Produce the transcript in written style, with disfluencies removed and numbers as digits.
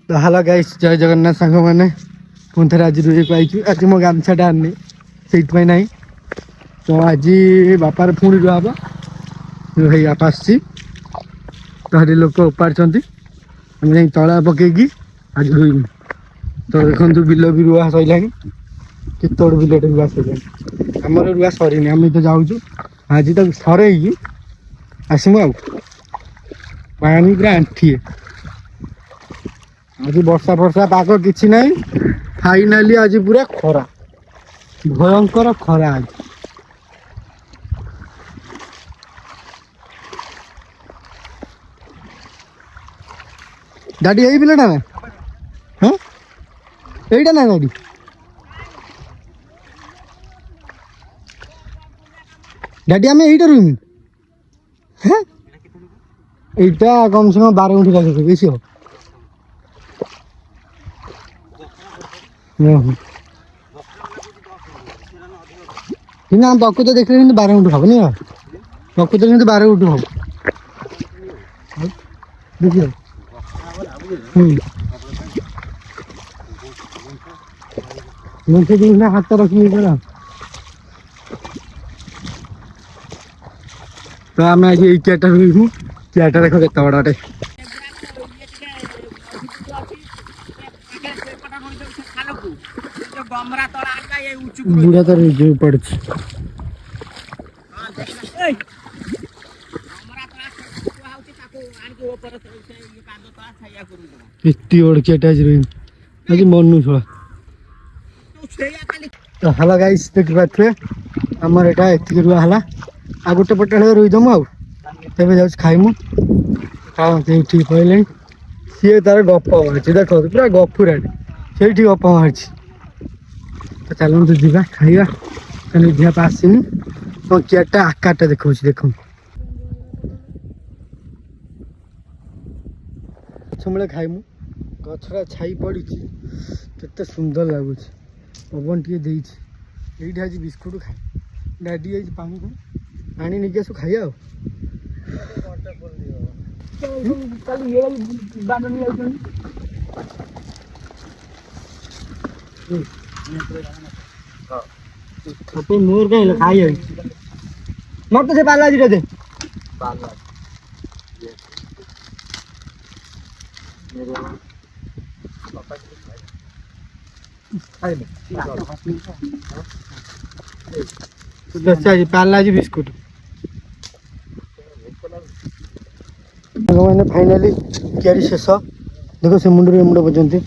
तो hello guys जय जगन्नाथ सांग मैंने पुणी थे आज रुई पाई आज मो गामछाटा आनी से ना तो आज बापार पुणी रुआ हम भाई बापा आसी तो हरी लोक उपाड़ तला पकईकी आज रुई तो देखो बिल भी रुआ सर कितोड़ बिलटे रुआ सर आमर रुआ सरी आम तो जाऊँ आज तक सर आसमु आ पानी पूरा आंठिए आज वर्षा फर्षा पाग कि ना फाइनाली आज पूरा खरा भयंकर खरा आज डाडी यही बिलटा ना हाँ यहीटा ना डाडी डाडी आम यहीटा रुम हाँ यहाँ कम से कम 12 गुंठ लगे बेसी हो प्रकृत देख 12 गुंठ हम नहीं प्रकृत 12 गुंठ हम देखिए हाथ रखी तो आम आज ये चेटा चेटा देख के बड़े बुढ़ा तो जो पड़े बड़ चेटा आज मनु छुआ तो हेलो गाइस देखी पारे आमर यहाँ एति रुआ है आ गोटे पटे रुईदमु आबे जाऊँ खाइमु ठीक कहले सी तार गप बाहर देख पूरा गफुराटे से गप बाहर तो चलते जा खाइबा देह आसनी तो चेटा आकारटा देखा देख गछमूले खाइमु गछरा छाई पड़ी केते सुंदर लगुच पवन टे ये आज बिस्कुट खाए डाडी आज पानी पानी नहीं आसु खाइया मोर कह खाई मोर तो से पाला जी दे पाला जी बिस्कुट मैंने फाइनाली तैयारी शेष देखो से मुंडे मुंड बजंती